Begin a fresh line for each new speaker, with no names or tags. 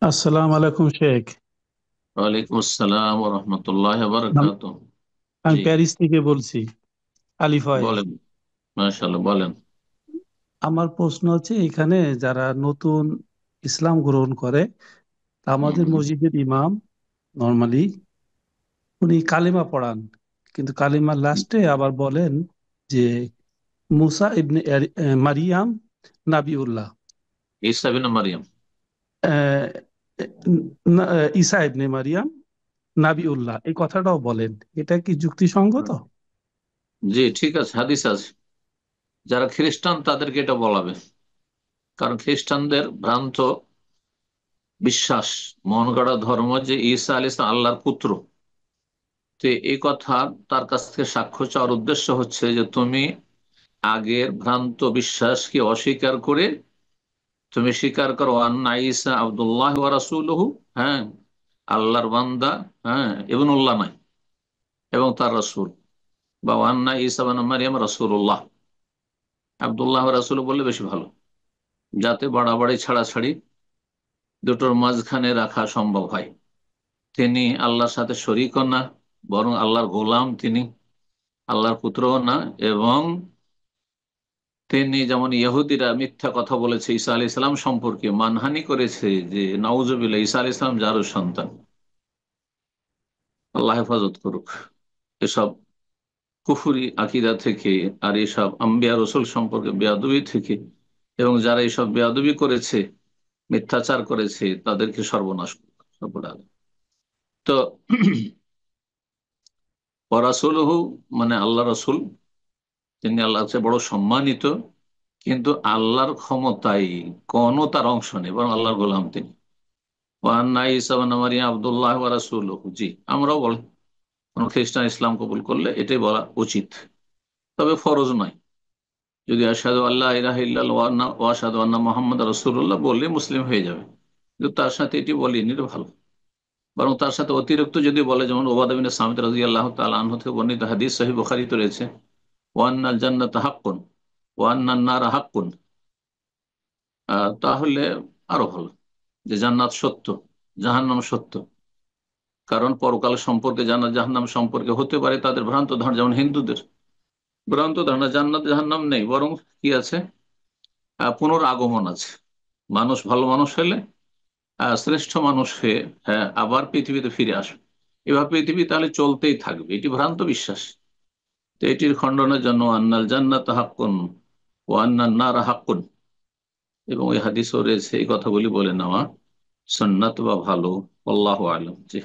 আসসালামু আলাইকুম শেখ।
ওয়ালাইকুম আসসালাম ওয়া রাহমাতুল্লাহি ওয়া
আম-
বারাকাতুহু।
আমি
জি,
প্যারিস থেকে বলছি, আলিফায়েল।
বলেন। মাশাআল্লাহ, বলেন।
আমার প্রশ্ন হচ্ছে, এখানে যারা নতুন ইসলাম গ্রহণ করে, তা
হুম,
আমাদের
হুম।
মসজিদের ইমাম নর্মালি উনি কালিমা পড়ান, কিন্তু কালিমার লাস্টে আবার বলেন যে মুসা ইবনে মারিয়াম নাবিউল্লাহ,
ঈসা ইবনে মারইয়াম।
আহ, ঈসা ইবনে মারিয়াম নাবিউল্লাহ, এই কথাটাও বলেন। এটা কি যুক্তিসঙ্গত?
হুম। জি, ঠিক আছে, হাদিস আছে। যারা খ্রিস্টান তাদেরকে এটা বলাবে, কারণ খ্রিস্টানদের ভ্রান্ত বিশ্বাস, মন গড়া ধর্ম যে ঈসা আলাইহিস সালাম আল্লাহর পুত্র। তো এই কথা তার কাছ থেকে সাক্ষ্য চাওয়ার উদ্দেশ্য হচ্ছে যে তুমি আগের ভ্রান্ত বিশ্বাসকে অস্বীকার করে তুমি স্বীকার করো আন্না ঈসা আব্দুল্লাহ ওয়া রাসূলুহু। হ্যাঁ, আল্লাহর বান্দা, হ্যাঁ, ইবনুল্লাহ নয়, এবং তার রাসূল। বা আন্না ঈসা ইবনে মারইয়াম রাসূলুল্লাহ। আব্দুল্লাহ রাসূল বললে বেশি ভালো, যাতে বাড়াবাড়ি ছাড়াছাড়ি দুটোর মাঝখানে রাখা সম্ভব হয়। তিনি আল্লাহর সাথে শরীকও না, বরং আল্লাহর গোলাম তিনি, আল্লাহর পুত্রও না। এবং তিনি যেমন ইহুদিরা মিথ্যা কথা বলেছে ঈসা আলাইহিস সালাম সম্পর্কে, মানহানি করেছে যে নাউজুবিল্লাহ ঈসা আলাইহিস সালাম যারও সন্তান, আল্লাহ হেফাজত করুক এসব কুফুরি আকিদা থেকে, আর এসব আম্বিয়া রসুল সম্পর্কে বেয়াদবি থেকে। এবং যারা এসব বেয়াদবি করেছে, মিথ্যাচার করেছে, তাদেরকে সর্বনাশ করুক রব্বুল আলামিন। তো রাসূলুহু মানে আল্লাহ রসুল, তিনি আল্লাহর চেয়ে বড় সম্মানিত, কিন্তু আল্লাহর ক্ষমতায় কোনো তার অংশ নেই, বরং আল্লাহর গোলাম তিনি। ওয়া আন্না ঈসা ইবনে মারইয়াম আব্দুল্লাহ ওয়া রাসূলুহু। জি, আমরাও বলি, কোন খ্রিস্টান ইসলাম কবুল করলে এটাই বলা উচিত, তবে ফরজ নয়। যদি আশহাদু আল্লা ইলাহা ইল্লাল্লাহ ওয়া আশহাদু আন্না মুহাম্মাদ রাসূলুল্লাহ বললে মুসলিম হয়ে যাবে, কিন্তু তার সাথে এটি বলিনি, এটা ভালো। বরং তার সাথে অতিরিক্ত যদি বলে, যেমন ওবাদা বিন সামিত রাদিয়াল্লাহু তাআলা আনহু থেকে বর্ণিত হাদিস সহিহ বুখারীতে রয়েছে, ওয়া আন্নাল জান্নাতা হাক্কুন ওয়া আন্নান নারা হাক্কুন, তাহলে আরো ভালো, যে জান্নাত সত্য, জাহান্নাম সত্য। কারণ পরকাল সম্পর্কে জান্নাত জাহান্নাম সম্পর্কে হতে পারে তাদের ভ্রান্ত ধারণা, যেমন হিন্দুদের ভ্রান্ত ধারণা জান্নাত জাহান্নাম নেই, বরং কি আছে, পুনরাগমন আছে। মানুষ ভালো মানুষ হলে শ্রেষ্ঠ মানুষ হয়ে, হ্যাঁ, আবার পৃথিবীতে ফিরে আসবে। এবার পৃথিবী তাহলে চলতেই থাকবে, এটি ভ্রান্ত বিশ্বাস। তো এটির খণ্ডনের জন্য আন্নাল জান্নাত হাক্কুন ও আন্নান নার হাক্কুন, এবং ওই হাদিসও রয়েছে, এই কথাগুলি বলে নেওয়া সুন্নাত বা ভালো। আল্লাহু আলাম। জি।